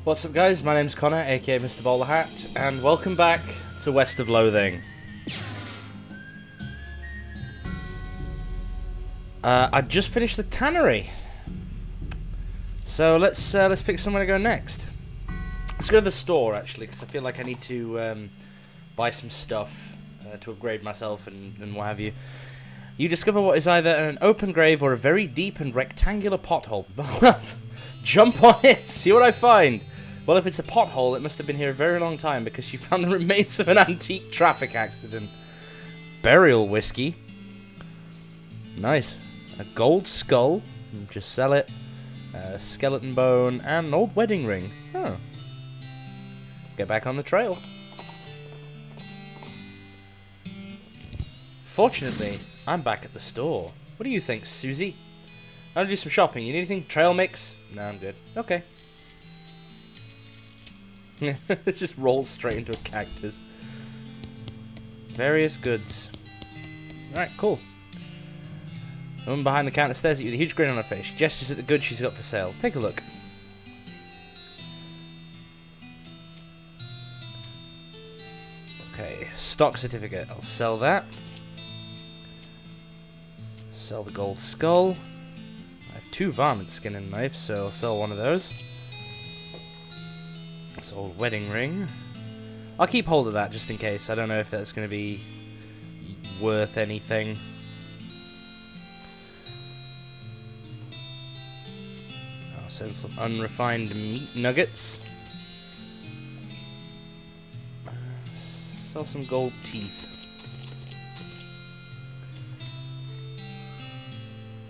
What's up guys, my name's Connor, aka MrBowlerHat, and welcome back to West of Loathing. I just finished the tannery, so let's pick somewhere to go next. Let's go to the store actually, because I feel like I need to buy some stuff to upgrade myself and what have you. You discover what is either an open grave or a very deep and rectangular pothole. Jump on it, see what I find. Well, if it's a pothole, it must have been here a very long time because you found the remains of an antique traffic accident. Burial whiskey. Nice. A gold skull. Just sell it. A skeleton bone and an old wedding ring. Oh. Get back on the trail. Fortunately, I'm back at the store. What do you think, Susie? I'm gonna do some shopping. You need anything? Trail mix? No, I'm good. Okay. It just rolls straight into a cactus. Various goods. Alright, cool. The woman behind the counter stares at you with a huge grin on her face. She gestures at the goods she's got for sale. Take a look. Okay, stock certificate. I'll sell that. Sell the gold skull. I have 2 varmint skin and knives, so I'll sell one of those. Old wedding ring. I'll keep hold of that just in case. I don't know if that's going to be worth anything. I'll sell some unrefined meat nuggets. Sell some gold teeth.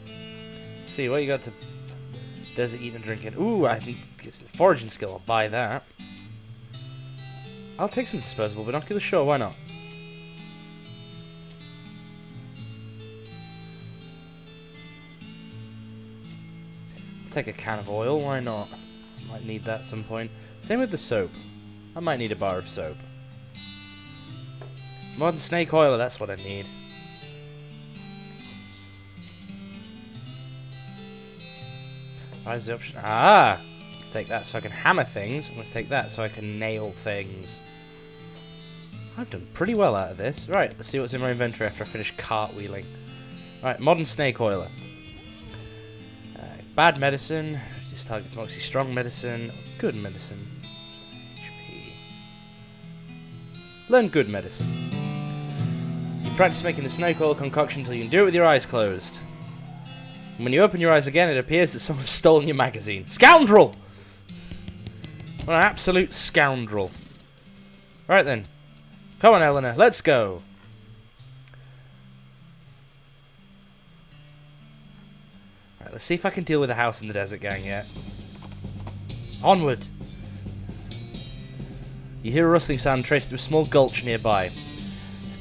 Let's see what you got to desert eat and drink it. Ooh, I think it's a foraging skill. I'll buy that. I'll take some disposable binoculars, sure, why not? I'll take a can of oil, why not? Might need that at some point. Same with the soap. I might need a bar of soap. Modern snake oil, that's what I need. Where's the option? Ah! Let's take that so I can hammer things, and let's take that so I can nail things. I've done pretty well out of this. Right, let's see what's in my inventory after I finish cartwheeling. Right, modern snake oiler. Bad medicine. This targets mostly strong medicine. Good medicine. HP. Learn good medicine. You practice making the snake oil concoction until you can do it with your eyes closed. And when you open your eyes again, it appears that someone has stolen your magazine. Scoundrel! What an absolute scoundrel. Right then. Come on, Eleanor, let's go. Right, let's see if I can deal with the house in the desert gang yet. Onward. You hear a rustling sound traced to a small gulch nearby.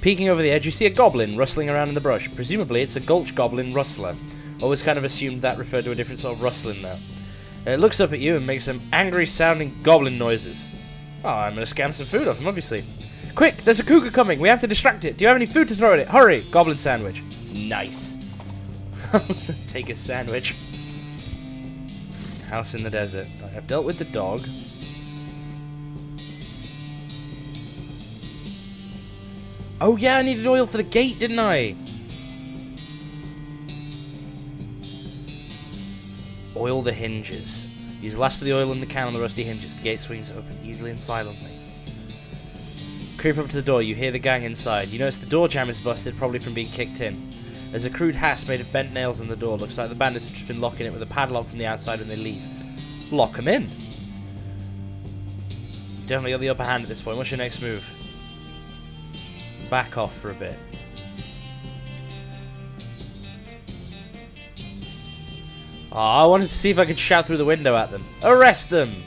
Peeking over the edge, you see a goblin rustling around in the brush. Presumably, it's a gulch goblin rustler. Always kind of assumed that referred to a different sort of rustling though. It looks up at you and makes some angry sounding goblin noises. Oh, I'm gonna scam some food off him, obviously. Quick, there's a cougar coming, we have to distract it. Do you have any food to throw at it? Hurry! Goblin sandwich. Nice. Take a sandwich. House in the desert. I've dealt with the dog. Oh yeah, I needed oil for the gate, didn't I? Oil the hinges. Use the last of the oil in the can on the rusty hinges. The gate swings open easily and silently. Creep up to the door. You hear the gang inside. You notice the door jamb is busted, probably from being kicked in. There's a crude hasp made of bent nails in the door. Looks like the bandits have just been locking it with a padlock from the outside when they leave. Lock them in. Definitely got the upper hand at this point. What's your next move? Back off for a bit. Oh, I wanted to see if I could shout through the window at them. Arrest them!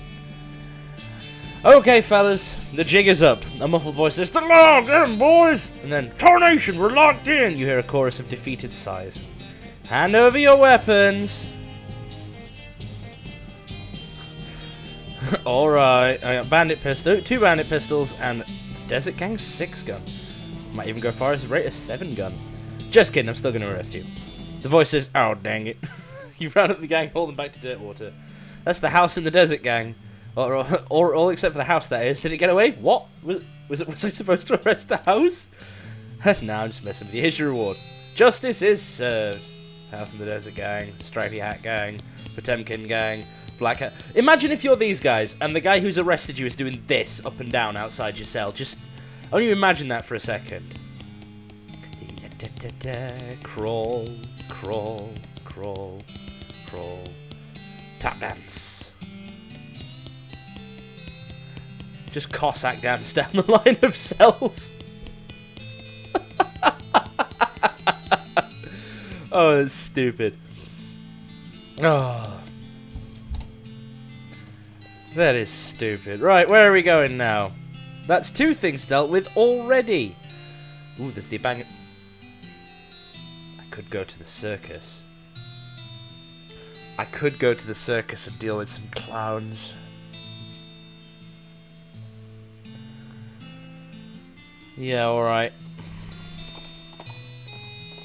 Okay, fellas, the jig is up. A muffled voice says, "The log in, boys!" And then, "Tarnation, we're locked in!" You hear a chorus of defeated sighs. Hand over your weapons! Alright, I got bandit pistol, 2 bandit pistols, and Desert Gang 6 gun. Might even go far as rate a 7 gun. Just kidding, I'm still gonna arrest you. The voice says, "Oh, dang it." You round up the gang, hold them back to Dirtwater. That's the house in the desert, gang. Or all except for the house, that is. Did it get away? What? Was I supposed to arrest the house? Nah, I'm just messing with you. Here's your reward. Justice is served. House in the Desert gang, Stripy Hat gang, Potemkin gang, Black Hat. Imagine if you're these guys, and the guy who's arrested you is doing this up and down outside your cell. Just, only imagine that for a second. Crawl, crawl, crawl, crawl. Tap dance. Just Cossack dance down the line of cells. Oh, that's stupid. Oh. That is stupid. Right, where are we going now? That's 2 things dealt with already. Ooh, there's the bang. I could go to the circus. I could go to the circus and deal with some clowns. Yeah, alright.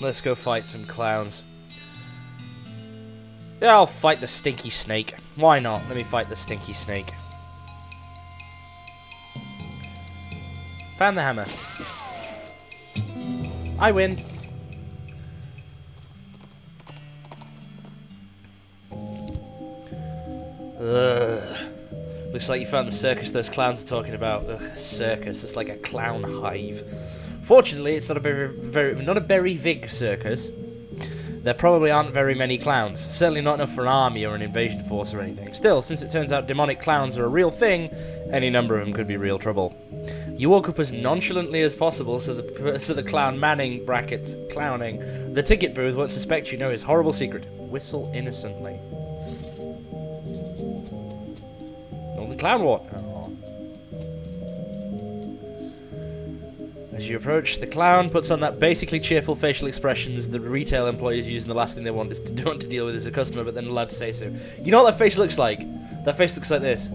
Let's go fight some clowns. Yeah, I'll fight the stinky snake. Why not? Let me fight the stinky snake. Found the hammer. I win. Ugh. Looks like you found the circus those clowns are talking about. Ugh, circus. It's like a clown hive. Fortunately, it's not a very big circus. There probably aren't very many clowns. Certainly not enough for an army or an invasion force or anything. Still, since it turns out demonic clowns are a real thing, any number of them could be real trouble. You walk up as nonchalantly as possible so the clown manning, brackets, clowning, the ticket booth won't suspect you know his horrible secret. Whistle innocently. Oh, the clown walk. Oh. As you approach, the clown puts on that basically cheerful facial expressions the retail employees use, and the last thing they want is to want to deal with is a customer, but then allowed to say so. You know what that face looks like? That face looks like this.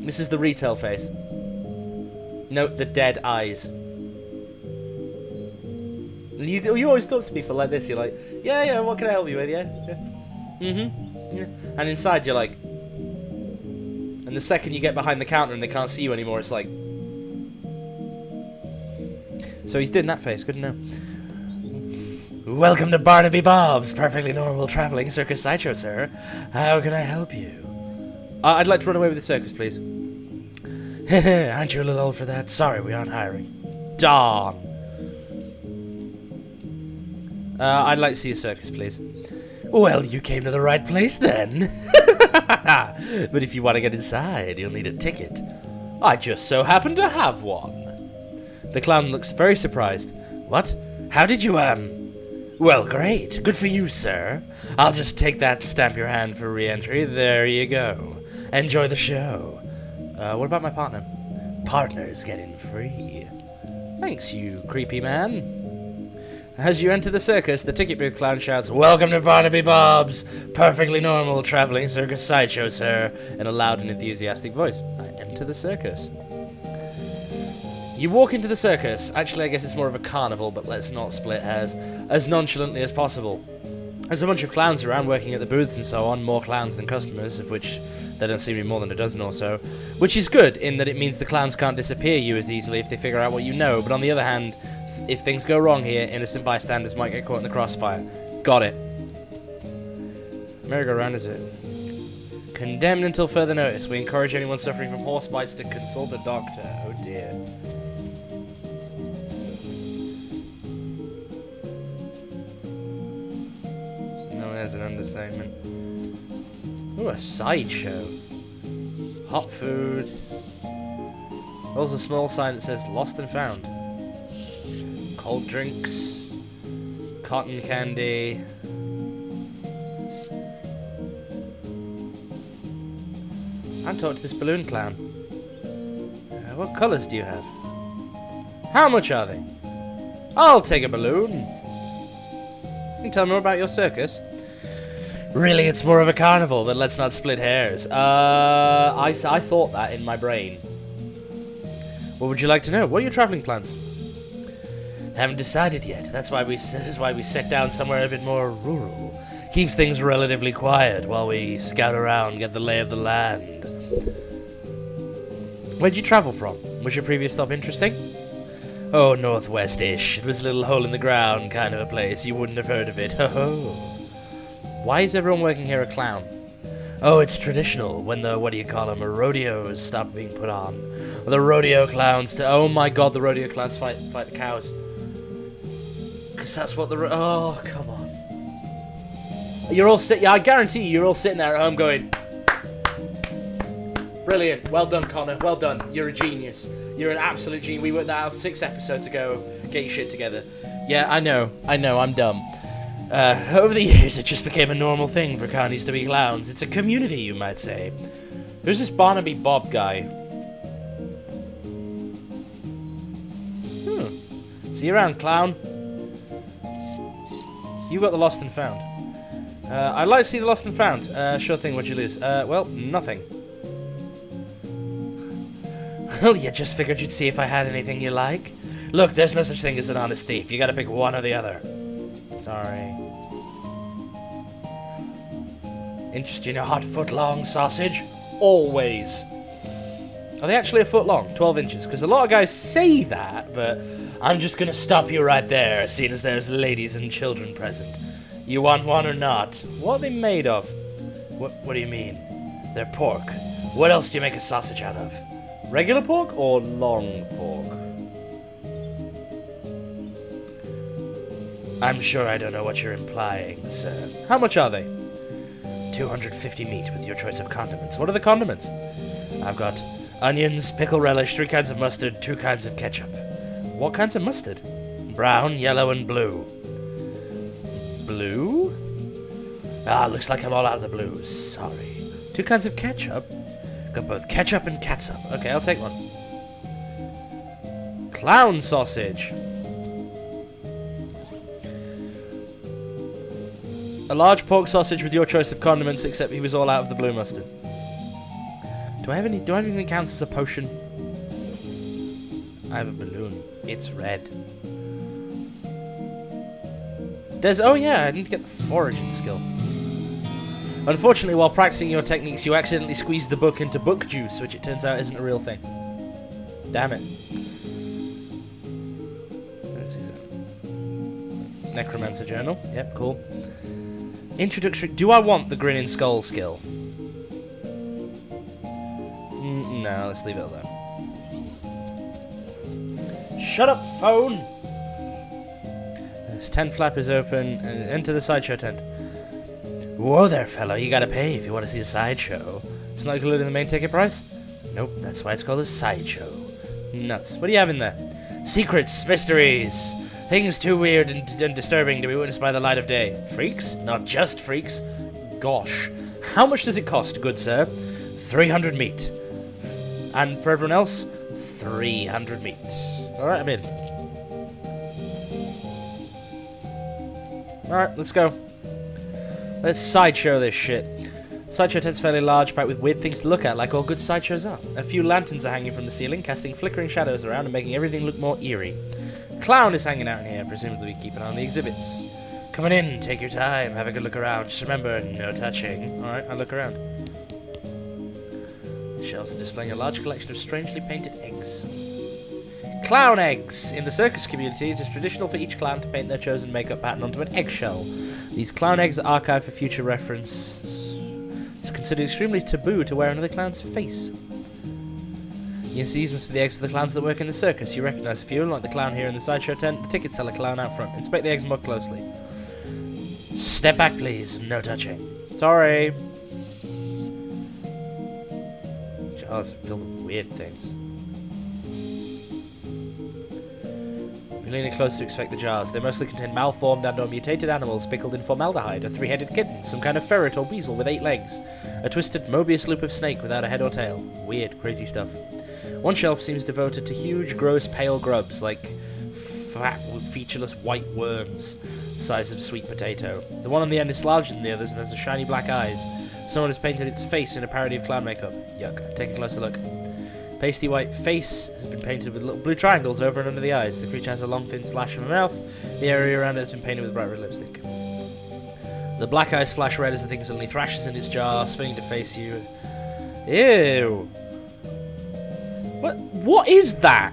This is the retail face. Note the dead eyes. And you always talk to people like this. You're like, yeah, what can I help you with? Yeah. Yeah. And inside you're like, and the second you get behind the counter and they can't see you anymore, it's like. So he's doing that face, good to know. Welcome to Barnaby Bob's perfectly normal traveling circus sideshow, sir. How can I help you? I'd like to run away with the circus, please. Aren't you a little old for that? Sorry, we aren't hiring. Darn. I'd like to see a circus, please. Well, you came to the right place then. But if you want to get inside, you'll need a ticket. I just so happen to have one. The clown looks very surprised. What? How did you, Well, great. Good for you, sir. I'll just take that and stamp your hand for re-entry. There you go. Enjoy the show. What about my partner? Partners get in free. Thanks, you creepy man. As you enter the circus, the ticket booth clown shouts, Welcome to Barnaby Bob's perfectly normal traveling circus sideshow, sir, in a loud and enthusiastic voice. I enter the circus. You walk into the circus. Actually, I guess it's more of a carnival, but let's not split hairs. As nonchalantly as possible. There's a bunch of clowns around working at the booths and so on. More clowns than customers, of which there don't seem to be more than a dozen or so. Which is good, in that it means the clowns can't disappear you as easily if they figure out what you know. But on the other hand, if things go wrong here, innocent bystanders might get caught in the crossfire. Got it. Merry-go-round, is it? Condemned until further notice. We encourage anyone suffering from horse bites to consult a doctor. Oh dear. There's an understatement. Ooh, a sideshow. Hot food. There's a small sign that says lost and found. Cold drinks. Cotton candy. I'm talking to this balloon clown. What colours do you have? How much are they? I'll take a balloon. Can you tell me more about your circus? Really, it's more of a carnival, but let's not split hairs. I thought that in my brain. What would you like to know? What are your travelling plans? Haven't decided yet. That's why we set down somewhere a bit more rural. Keeps things relatively quiet while we scout around, get the lay of the land. Where'd you travel from? Was your previous stop interesting? Oh, northwest-ish. It was a little hole in the ground kind of a place. You wouldn't have heard of it. Ho ho. Why is everyone working here a clown? Oh, it's traditional. When the, rodeos stop being put on. The rodeo clowns oh my god, the rodeo clowns fight the cows. Because that's what oh, come on. You're all I guarantee you're all sitting there at home going, brilliant, well done, Connor, well done, you're a genius. You're an absolute genius. We worked that out 6 episodes ago. Get your shit together. Yeah, I know, I'm dumb. Over the years, it just became a normal thing for carnies to be clowns. It's a community, you might say. Who's this Barnaby Bob guy? See you around, clown. You got the lost and found. I'd like to see the lost and found. Sure thing, what'd you lose? Well, nothing. Well, you just figured you'd see if I had anything you like. Look, there's no such thing as an honest thief. You gotta pick one or the other. Sorry. Interested in a hot foot-long sausage? Always. Are they actually a foot long? 12 inches? Because a lot of guys say that, but I'm just gonna stop you right there, seeing as there's ladies and children present. You want one or not? What are they made of? What do you mean? They're pork. What else do you make a sausage out of? Regular pork or long pork? I'm sure I don't know what you're implying, sir. How much are they? 250 meat with your choice of condiments. What are the condiments? I've got onions, pickle relish, 3 kinds of mustard, 2 kinds of ketchup. What kinds of mustard? Brown, yellow, and blue. Blue? Ah, looks like I'm all out of the blues. Sorry. 2 kinds of ketchup? Got both ketchup and catsup. Okay, I'll take one. Clown sausage. A large pork sausage with your choice of condiments, except he was all out of the blue mustard. Do I have anything that counts as a potion? I have a balloon. It's red. Oh yeah, I need to get the foraging skill. Unfortunately, while practicing your techniques, you accidentally squeezed the book into book juice, which it turns out isn't a real thing. Damn it. Necromancer journal. Yep, cool. Introductory. Do I want the grinning skull skill? No, let's leave it alone. Shut up, phone! This tent flap is open, and enter the sideshow tent. Whoa there, fellow, you gotta pay if you want to see the sideshow. It's not included in the main ticket price? Nope, that's why it's called a sideshow. Nuts. What do you have in there? Secrets, mysteries, things too weird and disturbing to be witnessed by the light of day. Freaks? Not just freaks. Gosh. How much does it cost, good sir? 300 meat. And for everyone else, 300 meat. Alright, I'm in. Alright, let's go. Let's sideshow this shit. Sideshow tent's fairly large, packed with weird things to look at, like all good sideshows are. A few lanterns are hanging from the ceiling, casting flickering shadows around and making everything look more eerie. Clown is hanging out in here, presumably keeping an eye on the exhibits. Come on in, take your time, have a good look around. Just remember, no touching. Alright, I'll look around. The shelves are displaying a large collection of strangely painted eggs. Clown eggs! In the circus community, it is traditional for each clown to paint their chosen makeup pattern onto an eggshell. These clown eggs are archived for future reference. It's considered extremely taboo to wear another clown's face. Yes, these must be the eggs for the clowns that work in the circus. You recognize a few, like the clown here in the sideshow tent, the ticket seller clown out front. Inspect the eggs more closely. Step back, please. No touching. Sorry. Jars are filled with weird things. Leaning close to inspect the jars. They mostly contain malformed and/or mutated animals pickled in formaldehyde, a 3-headed kitten, some kind of ferret or weasel with 8 legs, a twisted Mobius loop of snake without a head or tail. Weird, crazy stuff. One shelf seems devoted to huge, gross, pale grubs, like fat, featureless white worms, the size of sweet potato. The one on the end is larger than the others and has shiny black eyes. Someone has painted its face in a parody of clown makeup. Yuck. Take a closer look. Pasty white face has been painted with little blue triangles over and under the eyes. The creature has a long thin slash of a mouth. The area around it has been painted with bright red lipstick. The black eyes flash red as the thing suddenly thrashes in its jar, spinning to face you. Ew. What is that?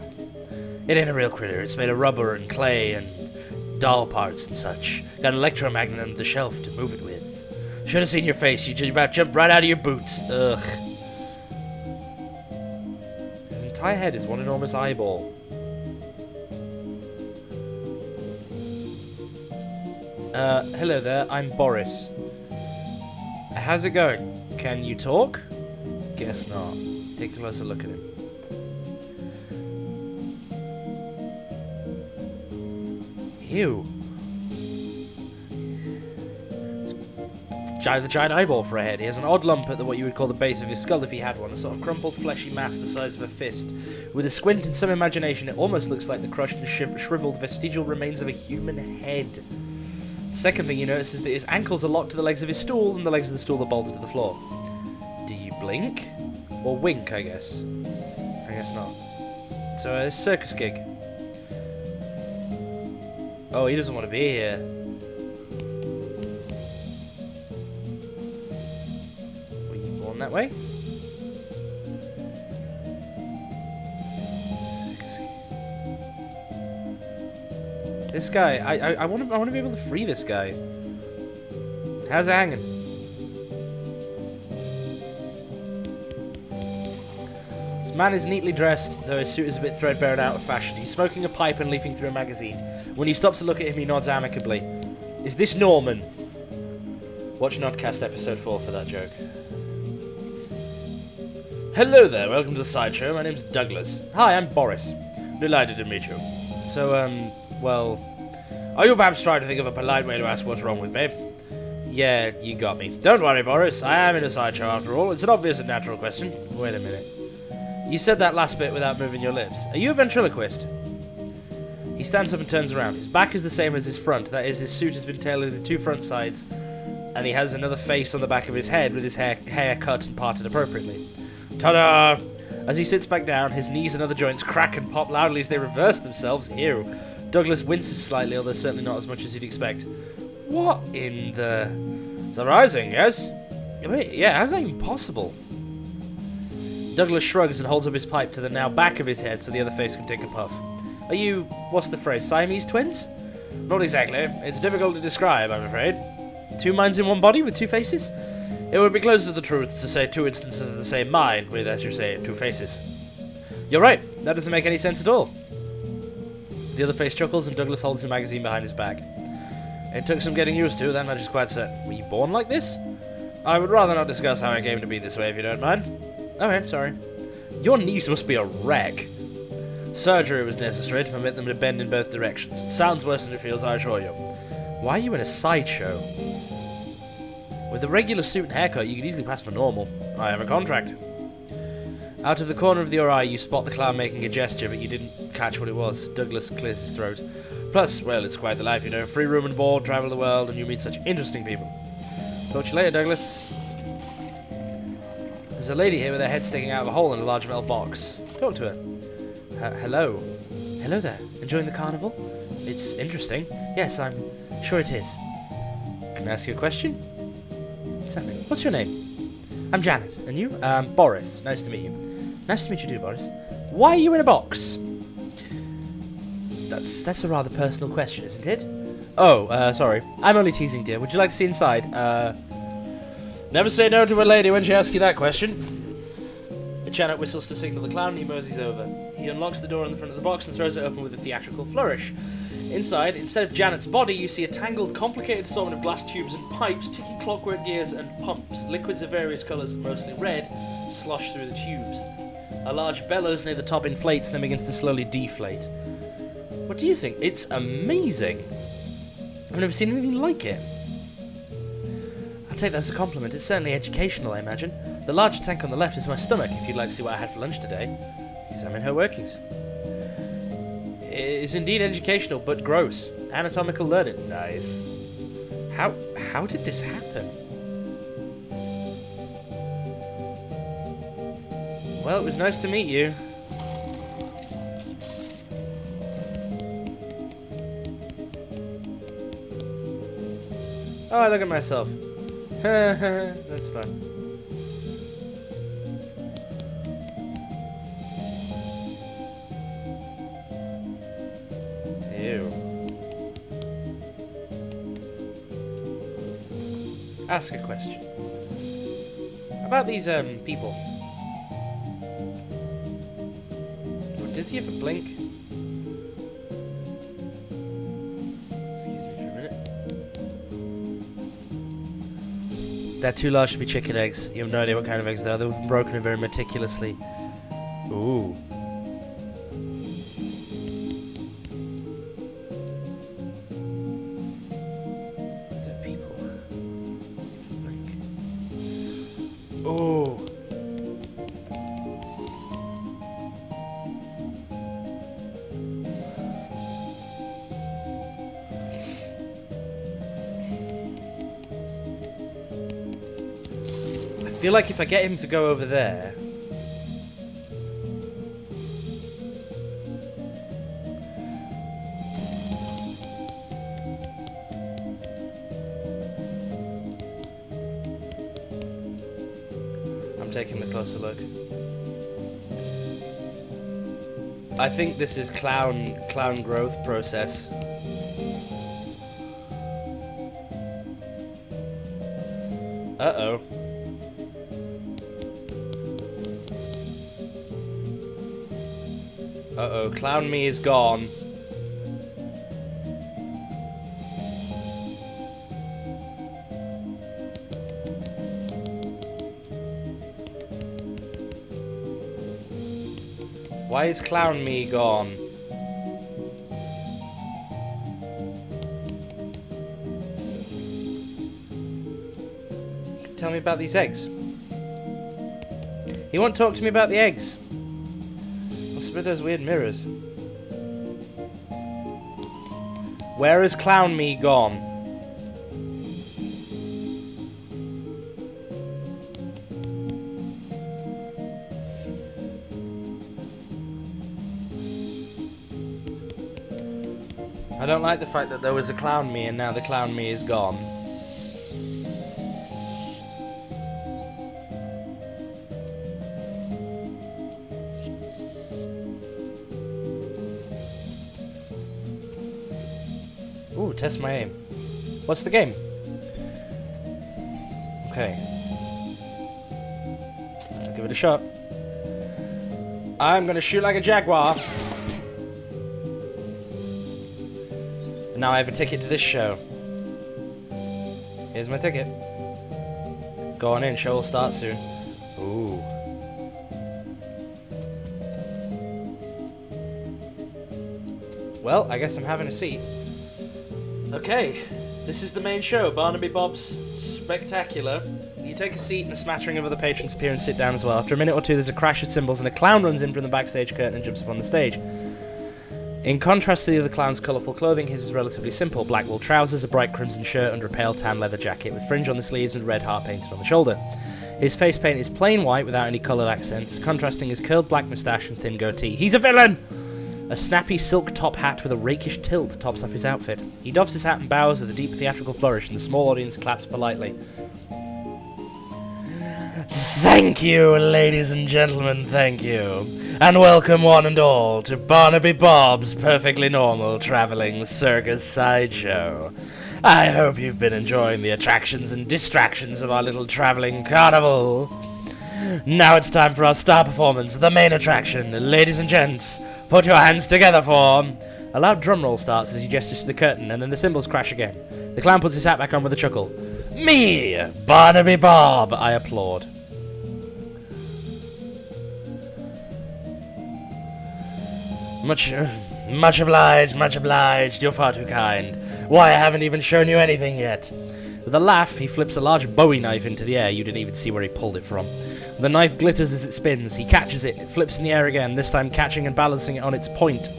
It ain't a real critter. It's made of rubber and clay and doll parts and such. Got an electromagnet under the shelf to move it with. Should have seen your face. You just about jumped right out of your boots. Ugh. His entire head is one enormous eyeball. Hello there. I'm Boris. How's it going? Can you talk? Guess not. Take a closer look at him. Ew. The giant eyeball for a head. He has an odd lump at what you would call the base of his skull if he had one, a sort of crumpled fleshy mass the size of a fist. With a squint and some imagination, it almost looks like the crushed and shriveled vestigial remains of a human head. The second thing you notice is that his ankles are locked to the legs of his stool, and the legs of the stool are bolted to the floor. Do you blink? Or wink, I guess. I guess not. So, a circus gig. Oh, he doesn't want to be here. Were you born that way? This guy, I want to be able to free this guy. How's it hanging? This man is neatly dressed, though his suit is a bit threadbare and out of fashion. He's smoking a pipe and leafing through a magazine. When you stop to look at him, he nods amicably. Is this Norman? Watch Nodcast episode 4 for that joke. Hello there, welcome to the sideshow. My name's Douglas. Hi, I'm Boris. Delighted to meet you. So, well, are you perhaps trying to think of a polite way to ask what's wrong with me? Yeah, you got me. Don't worry, Boris. I am in a sideshow after all. It's an obvious and natural question. Wait a minute. You said that last bit without moving your lips. Are you a ventriloquist? He stands up and turns around. His back is the same as his front. That is, his suit has been tailored to two front sides, and he has another face on the back of his head with his hair cut and parted appropriately. Ta-da! As he sits back down, his knees and other joints crack and pop loudly as they reverse themselves. Ew. Douglas winces slightly, although certainly not as much as you'd expect. What in the... Surprising, yes? Wait, yeah, how's that even possible? Douglas shrugs and holds up his pipe to the now back of his head so the other face can take a puff. Are you, what's the phrase, Siamese twins? Not exactly. It's difficult to describe, I'm afraid. Two minds in one body with two faces? It would be closer to the truth to say two instances of the same mind with, as you say, two faces. You're right. That doesn't make any sense at all. The other face chuckles and Douglas holds the magazine behind his back. It took some getting used to, that much is quite certain. Were you born like this? I would rather not discuss how I came to be this way if you don't mind. Okay, sorry. Your knees must be a wreck. Surgery was necessary to permit them to bend in both directions. It sounds worse than it feels, I assure you. Why are you in a sideshow? With a regular suit and haircut, you could easily pass for normal. I have a contract. Out of the corner of your eye, you spot the clown making a gesture, but you didn't catch what it was. Douglas clears his throat. Plus, well, it's quite the life, you know. Free room and board, travel the world, and you meet such interesting people. Talk to you later, Douglas. There's a lady here with her head sticking out of a hole in a large metal box. Talk to her. Hello. Hello there. Enjoying the carnival? It's interesting. Yes, I'm sure it is. Can I ask you a question? Certainly. What's your name? I'm Janet. And you? Boris. Nice to meet you. Nice to meet you too, Boris. Why are you in a box? That's a rather personal question, isn't it? Oh, sorry. I'm only teasing, dear. Would you like to see inside? Never say no to a lady when she asks you that question. Janet whistles to signal the clown and he moseys over. He unlocks the door in the front of the box and throws it open with a theatrical flourish. Inside, instead of Janet's body, you see a tangled, complicated assortment of glass tubes and pipes, ticking clockwork gears and pumps. Liquids of various colours, mostly red, slosh through the tubes. A large bellows near the top inflates and then begins to slowly deflate. What do you think? It's amazing. I've never seen anything like it. I'll take that as a compliment. It's certainly educational, I imagine. The large tank on the left is my stomach, if you'd like to see what I had for lunch today. Examine her workings. It is indeed educational, but gross. Anatomical learning. Nice. How did this happen? Well, it was nice to meet you. Oh, I look at myself. That's fun. Ew. Ask a question. About these, people. Does he have a blink? Excuse me for a minute. They're too large to be chicken eggs. You have no idea what kind of eggs they are. They were broken very meticulously. Ooh. Is it people? Blink. Ooh. I feel like if I get him to go over there... I'm taking a closer look. I think this is clown growth process. Uh-oh. Uh-oh, clown me is gone. Why is clown me gone? Tell me about these eggs. He won't talk to me about the eggs. What's with those weird mirrors? Where is clown me gone? I don't like the fact that there was a clown me and now the clown me is gone. Ooh, test my aim. What's the game? Okay. I'll give it a shot. I'm gonna shoot like a jaguar. And now I have a ticket to this show. Here's my ticket. Go on in, show will start soon. Ooh. Well, I guess I'm having a seat. Okay, this is the main show, Barnaby Bob's Spectacular. You take a seat and a smattering of other patrons appear and sit down as well. After a minute or two, there's a crash of cymbals and a clown runs in from the backstage curtain and jumps upon the stage. In contrast to the other clown's colourful clothing, his is relatively simple. Black wool trousers, a bright crimson shirt under a pale tan leather jacket with fringe on the sleeves and red heart painted on the shoulder. His face paint is plain white without any coloured accents, contrasting his curled black moustache and thin goatee. He's a villain! A snappy silk top hat with a rakish tilt tops off his outfit. He doffs his hat and bows with a deep theatrical flourish, and the small audience claps politely. Thank you, ladies and gentlemen, thank you. And welcome one and all to Barnaby Bob's perfectly normal travelling circus sideshow. I hope you've been enjoying the attractions and distractions of our little travelling carnival. Now it's time for our star performance, the main attraction. Ladies and gents, put your hands together for... A loud drum roll starts as he gestures to the curtain, and then the cymbals crash again. The clown puts his hat back on with a chuckle. Me, Barnaby Bob, I applaud. Much obliged, you're far too kind. Why, I haven't even shown you anything yet. With a laugh, he flips a large Bowie knife into the air. You didn't even see where he pulled it from. The knife glitters as it spins. He catches it. It flips in the air again, this time catching and balancing it on its point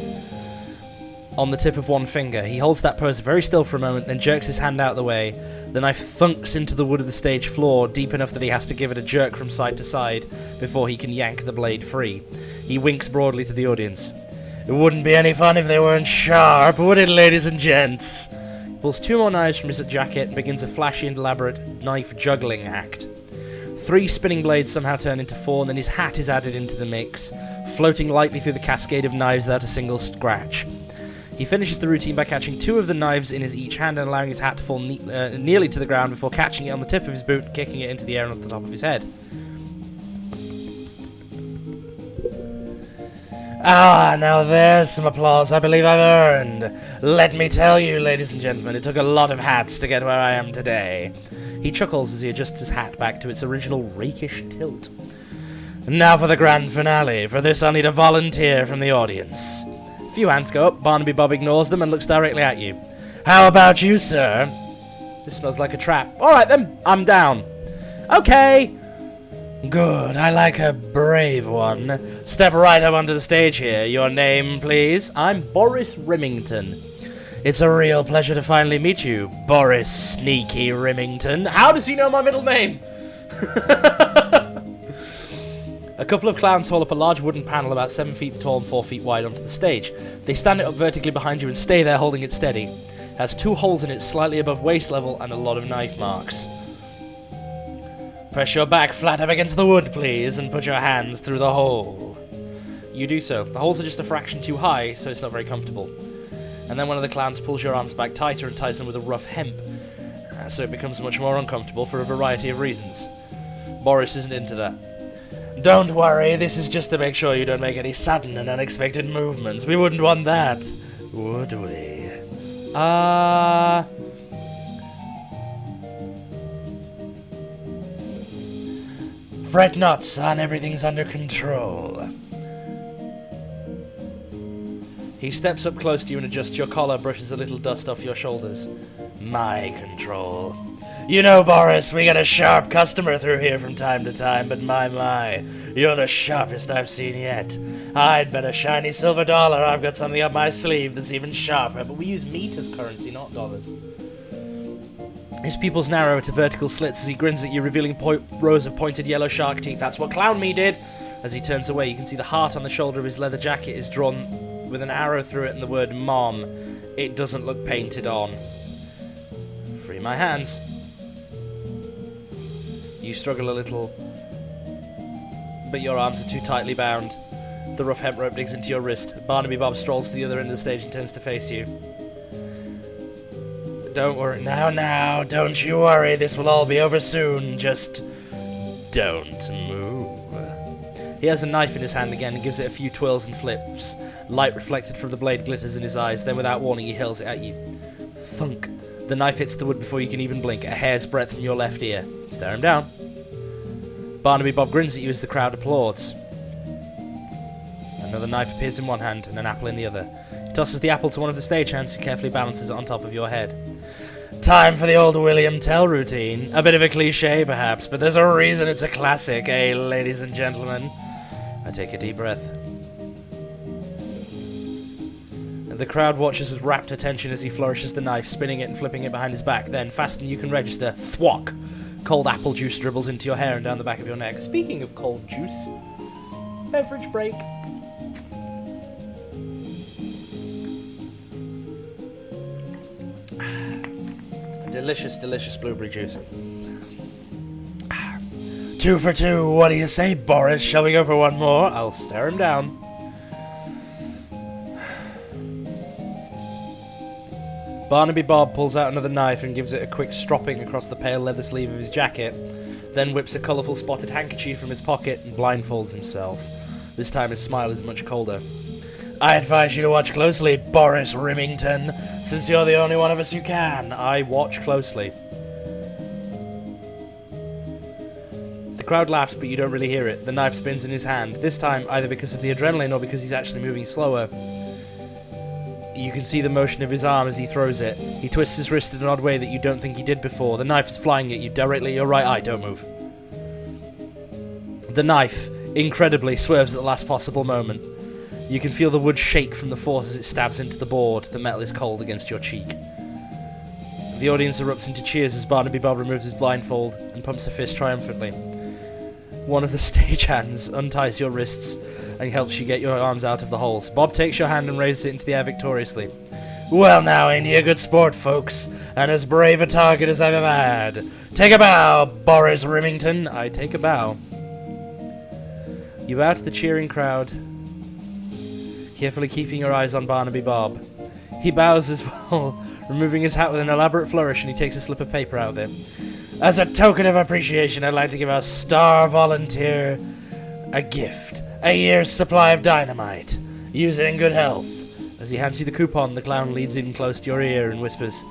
on the tip of one finger. He holds that pose very still for a moment, then jerks his hand out of the way. The knife thunks into the wood of the stage floor, deep enough that he has to give it a jerk from side to side before he can yank the blade free. He winks broadly to the audience. It wouldn't be any fun if they weren't sharp, would it, ladies and gents? pulls 2 more knives from his jacket and begins a flashy and elaborate knife juggling act. 3 spinning blades somehow turn into 4, and then his hat is added into the mix, floating lightly through the cascade of knives without a single scratch. He finishes the routine by catching 2 of the knives in his each hand and allowing his hat to fall nearly to the ground before catching it on the tip of his boot and kicking it into the air and off the top of his head. Ah, now there's some applause I believe I've earned. Let me tell you, ladies and gentlemen, it took a lot of hats to get where I am today. He chuckles as he adjusts his hat back to its original rakish tilt. Now for the grand finale. For this I'll need a volunteer from the audience. A few hands go up, Barnaby Bob ignores them and looks directly at you. How about you, sir? This smells like a trap. Alright then, I'm down. Okay. Good, I like a brave one. Step right up onto the stage here. Your name, please? I'm Boris Rimington. It's a real pleasure to finally meet you, Boris Sneaky Rimington. How does he know my middle name? A couple of clowns haul up a large wooden panel about 7 feet tall and 4 feet wide onto the stage. They stand it up vertically behind you and stay there holding it steady. It has 2 holes in it slightly above waist level and a lot of knife marks. Press your back flat up against the wood, please, and put your hands through the hole. You do so. The holes are just a fraction too high, so it's not very comfortable. And then one of the clowns pulls your arms back tighter and ties them with a rough hemp, so it becomes much more uncomfortable for a variety of reasons. Boris isn't into that. Don't worry, this is just to make sure you don't make any sudden and unexpected movements. We wouldn't want that, would we? Fret not, son, everything's under control. He steps up close to you and adjusts your collar, brushes a little dust off your shoulders. My control. You know, Boris, we get a sharp customer through here from time to time, but my, you're the sharpest I've seen yet. I'd bet a shiny silver dollar I've got something up my sleeve that's even sharper, but we use meat as currency, not dollars. His pupils narrow to vertical slits as he grins at you, revealing rows of pointed yellow shark teeth. That's what Clown Me did! As he turns away, you can see the heart on the shoulder of his leather jacket is drawn with an arrow through it and the word Mom. It doesn't look painted on. Free my hands. You struggle a little, but your arms are too tightly bound. The rough hemp rope digs into your wrist. Barnaby Bob strolls to the other end of the stage and turns to face you. Don't worry. Now, don't you worry. This will all be over soon. Just don't move. He has a knife in his hand again and gives it a few twirls and flips. Light reflected from the blade glitters in his eyes. Then without warning he hurls it at you. Thunk. The knife hits the wood before you can even blink, a hair's breadth from your left ear. Stare him down. Barnaby Bob grins at you as the crowd applauds. Another knife appears in one hand and an apple in the other. He tosses the apple to one of the stagehands who carefully balances it on top of your head. Time for the old William Tell routine. A bit of a cliche, perhaps, but there's a reason it's a classic, eh, ladies and gentlemen? I take a deep breath. The crowd watches with rapt attention as he flourishes the knife, spinning it and flipping it behind his back. Then, faster than you can register, thwack! Cold apple juice dribbles into your hair and down the back of your neck. Speaking of cold juice, beverage break. Delicious, delicious blueberry juice. 2 for 2, what do you say, Boris? Shall we go for one more? I'll stare him down. Barnaby Bob pulls out another knife and gives it a quick stropping across the pale leather sleeve of his jacket, then whips a colourful spotted handkerchief from his pocket and blindfolds himself. This time his smile is much colder. I advise you to watch closely, Boris Rimington, since you're the only one of us who can. I watch closely. The crowd laughs, but you don't really hear it. The knife spins in his hand, this time either because of the adrenaline or because he's actually moving slower. You can see the motion of his arm as he throws it. He twists his wrist in an odd way that you don't think he did before. The knife is flying at you directly at your right eye. Don't move. The knife, incredibly, swerves at the last possible moment. You can feel the wood shake from the force as it stabs into the board. The metal is cold against your cheek. The audience erupts into cheers as Barnaby Bob removes his blindfold and pumps a fist triumphantly. One of the stagehands unties your wrists and helps you get your arms out of the holes. Bob takes your hand and raises it into the air victoriously. Well now, ain't he a good sport, folks? And as brave a target as I've ever had. Take a bow, Boris Remington. I take a bow. You bow to the cheering crowd, carefully keeping your eyes on Barnaby Bob. He bows as well, removing his hat with an elaborate flourish, and he takes a slip of paper out of it. As a token of appreciation, I'd like to give our star volunteer a gift. A year's supply of dynamite. Use it in good health. As he hands you the coupon, the clown leans in close to your ear and whispers,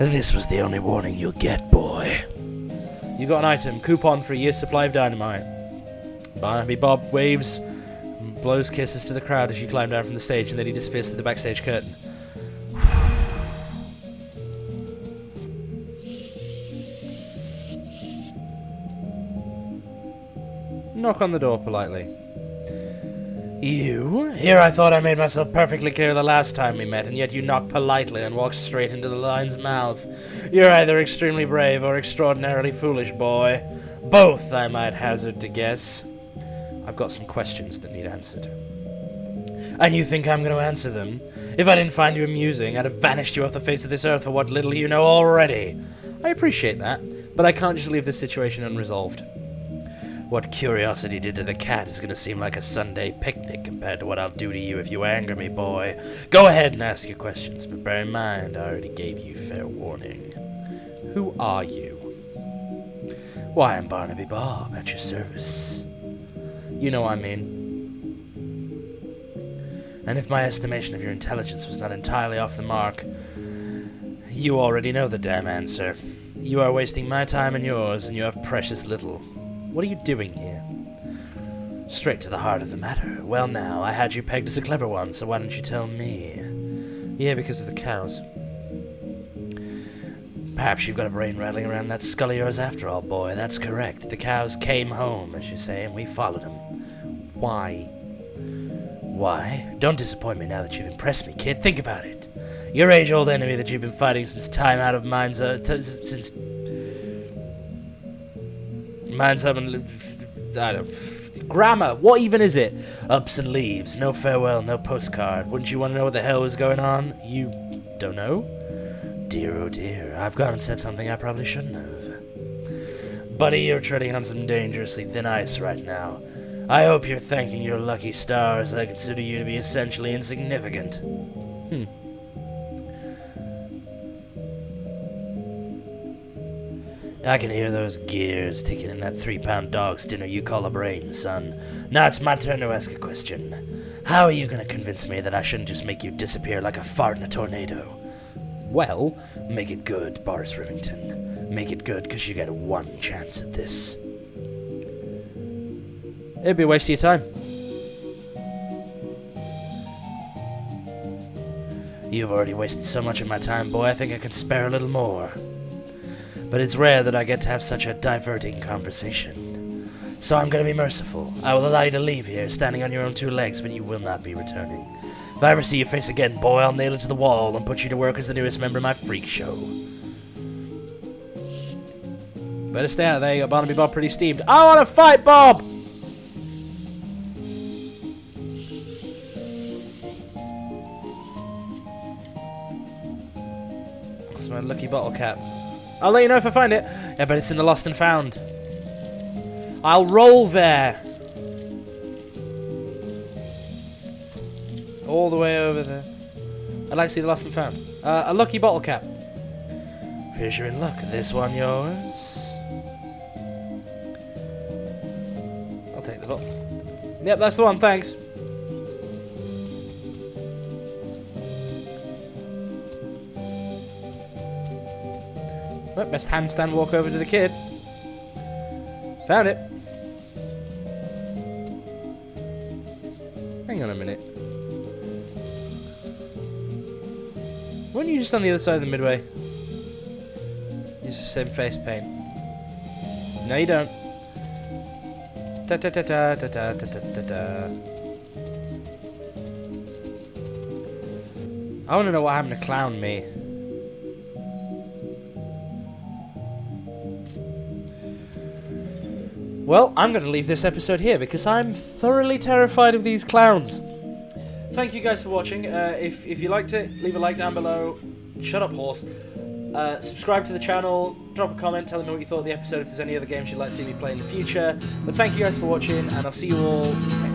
"This was the only warning you'll get, boy." You got an item. Coupon for a year's supply of dynamite. Barnaby Bob waves and blows kisses to the crowd as you climb down from the stage, and then he disappears through the backstage curtain. Knock on the door politely. You? Here I thought I made myself perfectly clear the last time we met, and yet you knock politely and walk straight into the lion's mouth. You're either extremely brave or extraordinarily foolish, boy. Both, I might hazard to guess. I've got some questions that need answered. And you think I'm going to answer them? If I didn't find you amusing, I'd have vanished you off the face of this earth for what little you know already. I appreciate that, but I can't just leave this situation unresolved. What curiosity did to the cat is going to seem like a Sunday picnic compared to what I'll do to you if you anger me, boy. Go ahead and ask your questions, but bear in mind, I already gave you fair warning. Who are you? Why, I'm Barnaby Bob, at your service. You know I mean. And if my estimation of your intelligence was not entirely off the mark, you already know the damn answer. You are wasting my time and yours, and you have precious little. What are you doing here? Straight to the heart of the matter. Well now, I had you pegged as a clever one, so why don't you tell me? Yeah, because of the cows. Perhaps you've got a brain rattling around that skull of yours after all, boy. That's correct. The cows came home, as you say, and we followed them. Why? Why? Don't disappoint me now that you've impressed me, kid. Think about it. Your age-old enemy that you've been fighting since time out of minds, since... Minds up and... I don't... Grammar! What even is it? Ups and leaves. No farewell, no postcard. Wouldn't you want to know what the hell was going on? You... don't know? Dear, oh dear. I've gone and said something I probably shouldn't have. Buddy, you're treading on some dangerously thin ice right now. I hope you're thanking your lucky stars that I consider you to be essentially insignificant. I can hear those gears ticking in that 3-pound dog's dinner you call a brain, son. Now it's my turn to ask a question. How are you going to convince me that I shouldn't just make you disappear like a fart in a tornado? Well, make it good, Boris Remington. Make it good, because you get one chance at this. It'd be a waste of your time. You've already wasted so much of my time, boy, I think I could spare a little more. But it's rare that I get to have such a diverting conversation. So I'm going to be merciful. I will allow you to leave here, standing on your own 2 legs, but you will not be returning. If I ever see your face again, boy, I'll nail it to the wall and put you to work as the newest member of my freak show. Better stay out there, you got Barnaby Bob pretty steamed. I want to fight, Bob! That's my lucky bottle cap. I'll let you know if I find it. Yeah, but it's in the lost and found. I'll roll there. All the way over there. I'd like to see the lost and found. A lucky bottle cap. Here's you're in luck. This one yours? I'll take the bottle. Yep, that's the one, thanks. Well, best handstand walk over to the kid. Found it. Hang on a minute. Weren't you just on the other side of the midway? Use the same face paint. No, you don't. Ta ta ta ta ta ta ta ta ta. I want to know what happened to Clown Me. Well, I'm going to leave this episode here because I'm thoroughly terrified of these clowns. thank you guys for watching. If you liked it, leave a like down below. Shut up, horse. Subscribe to the channel, drop a comment telling me what you thought of the episode, if there's any other games you'd like to see me play in the future. But thank you guys for watching, and I'll see you all next time.